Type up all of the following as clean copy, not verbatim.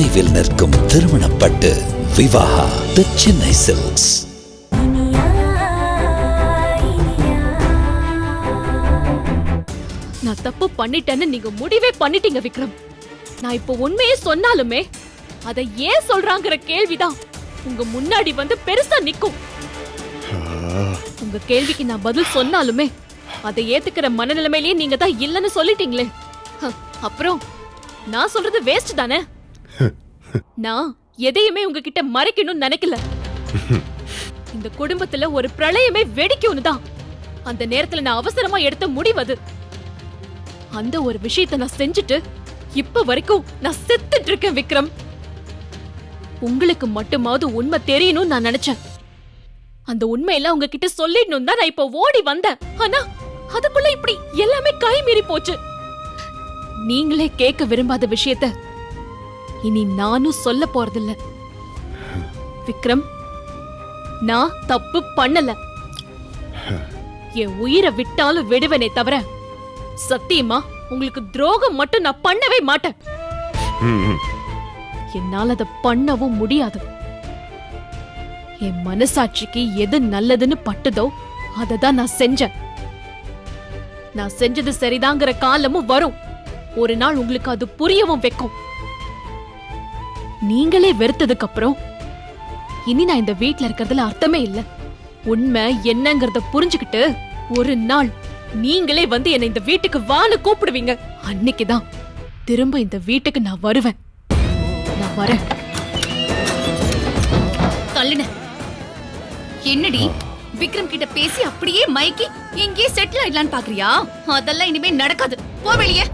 விரைவில் நிற்கும் திருமணப்பட்டு விவாஹா தி சென்னை சில்க்ஸ். நான் தப்பு பண்ணிட்டேன்னு நீங்க முடிவே பண்ணிட்டீங்க விக்ரம். நான் இப்போ உண்மையே சொன்னாலுமே அதை ஏன் சொல்றாங்கிற கேள்விதான் உங்க முன்னாடி வந்து பெருசா நிக்கும். உங்க கேள்விக்கு நான் பதில் சொன்னாலுமே அதை ஏத்துக்கிற மனநிலைமையிலேயே நீங்க தான் இல்லன்னு சொல்லிட்டீங்களே. அப்புறம் நான் சொல்றது வேஸ்ட் தானே. நான் எதையுமே உங்ககிட்ட மறைக்கணும்னு நினைக்கல. இந்த குடும்பத்துல ஒரு பிரளயமே வெடிக்கும்னு தான் அந்த நேரத்துல நான் அவசரமா எடுத்த முடிவது. அந்த ஒரு விஷயத்தை நான் செஞ்சுட்டு இப்ப வரைக்கும் நான் செத்துட்டு இருக்கேன் விக்ரம். உங்களுக்கு மட்டுமாவது உண்மை தெரியணும்னு நான் நினைச்சேன். அந்த உண்மையெல்லாம் உங்ககிட்ட சொல்லிடணும் தான் நான் இப்ப ஓடி வந்தேன். ஆனா அதுக்குள்ள இப்படி எல்லாமே கை மீறி போச்சு. நீங்களே கேட்க விரும்பாத விஷயத்த இனி நானும் சொல்ல போறதில்ல. விக்ரம், நான் தப்பு பண்ணல. என் உயிரை விட்டாலும் விடுவேனே தவிர சத்தியமா உங்களுக்கு துரோகம் மட்டும் நான் பண்ணவே மாட்டேன். என்னால அதை பண்ணவும் முடியாது. என் மனசாட்சிக்கு எது நல்லதுன்னு பட்டுதோ அதை தான் நான் செஞ்சேன். நான் செஞ்சது சரிதாங்கிற காலமும் வரும். ஒரு நாள் உங்களுக்கு அது புரியவும் வைக்கும். நீங்களே வெறுத்ததுக்கு அப்புறம் இனி நான் இந்த வீட்ல இருக்கிறதுல அர்த்தமே இல்ல. உண்மை என்னங்கறத புரிஞ்சுக்கிட்டு ஒரு நாள் நீங்களே வந்து என்னை இந்த வீட்டுக்கு வான்னு கூப்பிடுவீங்க. அன்னைக்குதான் திரும்ப இந்த வீட்டுக்கு நான் வருவேன். நான் வரேன். தள்ளுன என்னடி விக்ரம் கிட்ட பேசி அப்படியே மைக்கி எங்கே செட்டில் ஆயிடலான்னு பாக்குறியா? அதெல்லாம் இனிமே நடக்காது. போ வெளியே.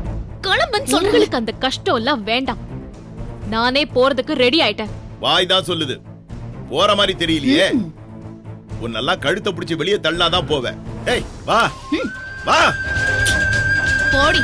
கிளம்புன்னு உங்களுக்கு அந்த கஷ்டம் எல்லாம் வேண்டாம். நானே போறதுக்கு ரெடி ஆயிட்டேன். வாய் தான் சொல்லுது, போற மாதிரி தெரியலையே. உன்னெல்லாம் கழுத்தை பிடிச்சி வெளியே தள்ளாதான் போவேன். ஏய் வா வா போடி.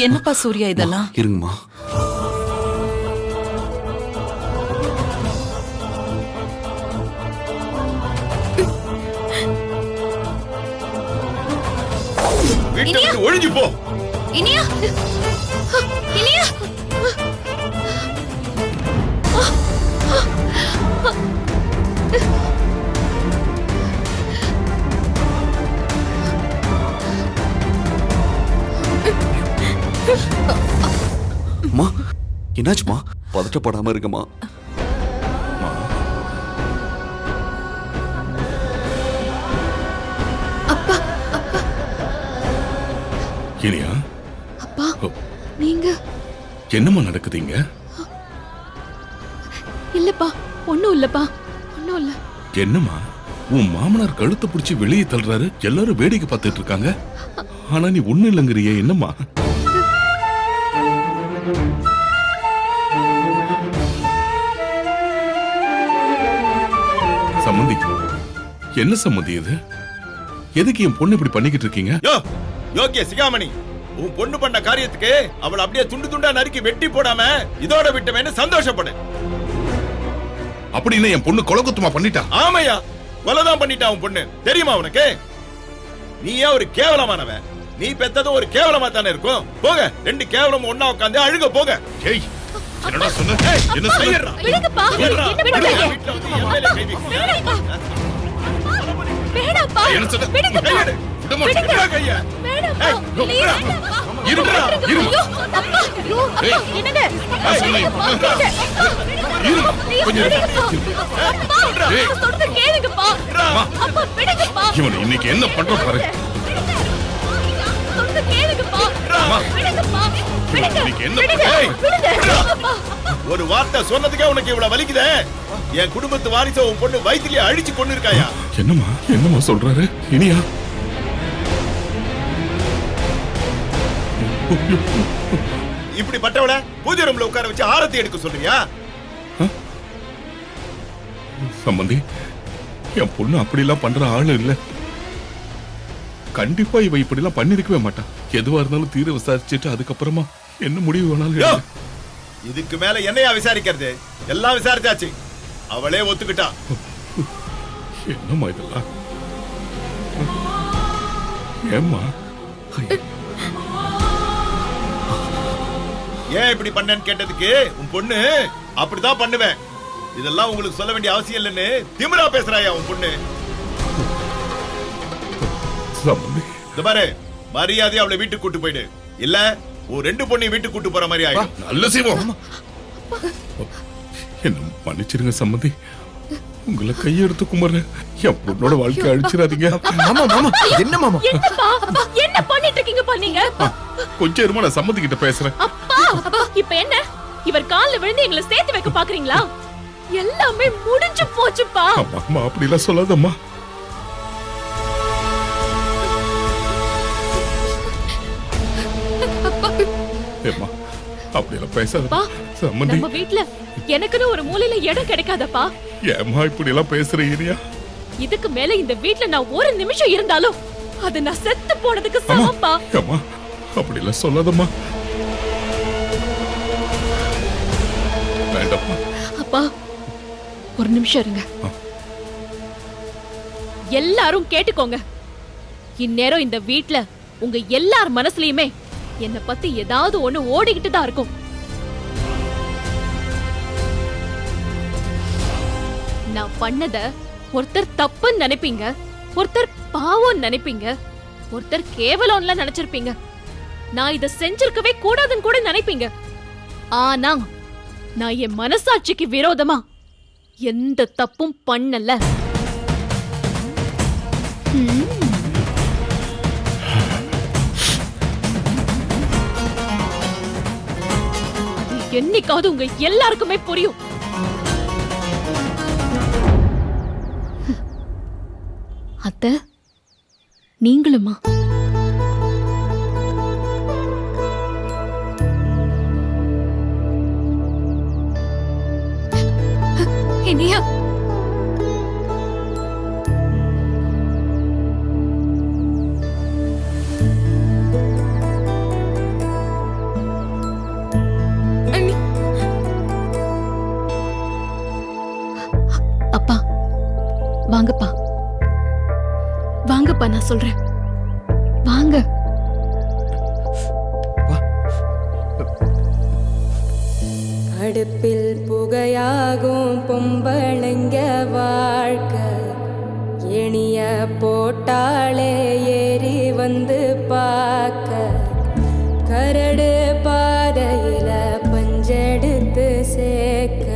என்னப்பா சூர்யா இதெல்லாம்? இருங்கம்மா. வீட்டுக்கு ஒழிஞ்சு போ. இனியா இனியா அம்மா என்னாச்சுமா? பதட்டப்படாம இருக்கமா? இனியா, அப்பா நீங்க என்னம்மா நடக்குதுங்க? இல்லப்பா, ஒண்ணும் இல்லப்பா, ஒண்ணும் இல்ல. என்னம்மா உன் மாமனார் கழுத்தை பிடிச்சி வெளியே தள்ளுறாரு, எல்லாரும் வேடிக்கை பார்த்துட்டு இருக்காங்க. ஆனா நீ ஒண்ணு இல்லைங்கிறியே, என்னம்மா? சம்மந்தி, என்ன சம்மந்தி இது? எதுக்கு என் பொண்ணு இப்படி பண்ணிக்கிட்டு இருக்கீங்க? யோகிய சிகாமணி, உன் பொண்ணு பண்ண காரியத்துக்கு அவளை அப்படியே துண்டு துண்டா நறுக்கி வெட்டி போடாம இதோட விட்டவேன்னு சந்தோஷப்படு. அப்படின்னு என் பொண்ணு கொலகுத்துமா பண்ணிட்டா? ஆமையா, கொலைதான் பண்ணிட்டா உன் பொண்ணு. தெரியுமா உனக்கு? நீ ஏன் ஒரு கேவலமானவன்? நீ பெத்ததும் ஒரு கேவலமா தானே இருக்கும். போக, ரெண்டு கேவலம் ஒன்னா உட்காந்து அழுக போக. ஏய், என்னடா சொன்ன? என்ன சொல்றா? விடுங்கப்பா, என்ன பண்றீங்க? வேணாப்பா, என்ன சொன்ன? விடுங்கப்பா. கையெடு. விடுமா? விடுடா கைய. வேணாப்பா, please. இருடா, இரு. ஐயோ, அப்பா, ஐயோ, அப்பா, என்னங்க? நான் சொன்னேன். இரு. கொஞ்சம் இரு. அப்பா, நான் சொல்றத கேளுங்கப்பா. அப்பா, விடுங்கப்பா. இவன் இன்னைக்கு என்ன பண்றான் பாரு. சொல்றத கேளுங்கப்பா. விடுங்கப்பா. விடுங்க. இன்னைக்கு என்ன விடுங்க. விடுங்க. அப்பா. ஒரு வார்த்தை சொன்னதுக்கே உனக்கு இவ்வளவு வலிக்குதே. என் குடும்பத்து வாரிசை உன் பொண்ணு வயிற்றிலே அழிச்சு கொண்டு இருக்காயா? என்னம்மா சொல்றாரு? இனியா, இப்படிப்பட்டவள பூஜை ரூம்ல உட்கார வச்சு ஆரத்தி எடுக்க சொல்றியா? சம்பந்தி, என் பொண்ணு அப்படி எல்லாம் பண்ற ஆளு இல்ல. கண்டிப்பா இவ இப்படி எல்லாம் பண்ணிருக்கவே மாட்டான். எதுவா இருந்தாலும் தீர விசாரிச்சுட்டு அதுக்கப்புறமா என்ன முடிவு வேணாலும் யோ, எடு. இதுக்கு மேல என்னையா விசாரிக்கிறது? எல்லாம் விசாரிச்சாச்சு, அவளே ஒத்துக்கிட்டா. என்னம்மா இதெல்லாம்? ஏம்மா ஏன் இப்படி பண்ணேன்னு கேட்டதுக்கு உன் பொண்ணு அப்படிதான் பண்ணுவேன், இதெல்லாம் உங்களுக்கு சொல்ல வேண்டிய அவசியம் இல்லைன்னு திமிரா பேசுறாயா உன் பொண்ணு. சம்பந்தி, இந்த பாரு, மரியாதையா அவளை வீட்டுக்கு கூட்டு போயிடு, இல்ல ஒரு 2 பொண்ணையும் வீட்டுக்கு கூட்டு போற மாதிரி ஆயிடும். நல்ல செய்வோம். என்ன மன்னிச்சிருங்க சம்பந்தி, உங்களை கையெடுத்து கும்பிடுறேன். என் பொண்ணோட வாழ்க்கை அழிச்சிடாதீங்க. மாமா மாமா என்ன மாமா? என்னப்பா என்ன பண்ணிட்டு இருக்கீங்க நீங்க? கொஞ்சம் இருமா, நான் சம்மந்தி கிட்ட பேசுறேன். அப்பா இப்ப என்ன இவர் கால்ல விழுந்து எங்களை சேர்த்து வைக்க பாக்குறீங்களா? எல்லாமே முடிஞ்சு போச்சுப்பா. அம்மா அப்படி எல்லாம் சொல்லாதம்மா. ஏம்மா அப்படி எல்லாம் பேசாத அப்பா, சம்மந்தி. நம்ம வீட்ல எனக்குன்னு ஒரு மூலையில இடம் கிடைக்காதப்பா. ஏம்மா இப்படி எல்லாம் பேசுறீங்க? இதுக்கு மேல இந்த வீட்ல நான் ஒரு நிமிஷம் இருந்தாலும் அது நான் செத்து போனதுக்கு சமப்பா. அம்மா அப்படி எல்லாம் சொல்லாதம்மா. வேண்டாம்மா. அப்பா ஒரு நிமிஷம் இருங்க. எல்லாரும் கேட்டுக்கோங்க, இந்நேரம் இந்த வீட்ல உங்க எல்லார் மனசுலயுமே என்ன பத்தி ஏதாவது ஒண்ணு ஓடிக்கிட்டு தான் இருக்கும். நான் பண்ணத ஒருத்தர் தப்புன்னு நினைப்பீங்க, ஒருத்தர் பாவம் நினைப்பீங்க, ஒருத்தர் கேவலம்ல நினைச்சிருப்பீங்க, நான் இத செஞ்சிருக்கவே கூடாதுன்னு கூட நினைப்பீங்க. ஆனா நான் என் மனசாட்சிக்கு விரோதமா எந்த தப்பும் பண்ணல. அது என்னைக்காவது உங்க எல்லாருக்குமே புரியும். அத்தை, நீங்களுமா? என்னையா அப்பா வாங்கப்பா, வாங்கப்பா, நான் சொல்றேன் வாங்க. அடுப்பில் புகையாகும் பொம்பளைங்க வாழ்க்கை, எணிய போட்டாலே ஏறி வந்து பார்க்க, கரடு பாதையில பஞ்செடுத்து சேர்க்க,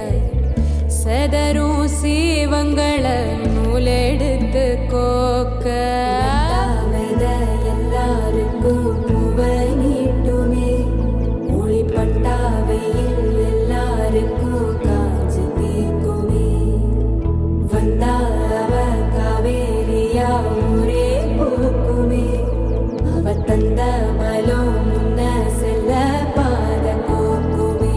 செதறும் சீவங்களை நூலெடுத்து கோக்க, எல்லாருக்கும் புவனிட்டுமே ஒளிப்பட்டாவையில் எல்லாருக்கும் காஞ்சு தீக்குமே, வந்தாவ காவேரியா ஊரே பூக்குமே, அவ தந்த பலம் முன்ன செல்ல பாத கோக்குமே.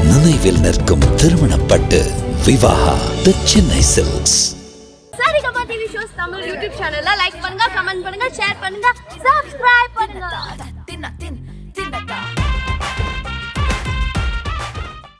நினைவில் நிற்கும் திருமணப்பட்டு Vivaha the Chennai silks. Saregama TV shows Tamil YouTube சேனல்ல லைக் பண்ணுங்க, கமெண்ட் பண்ணுங்க, ஷேர் பண்ணுங்க, சப்ஸ்கிரைப் பண்ணுங்க.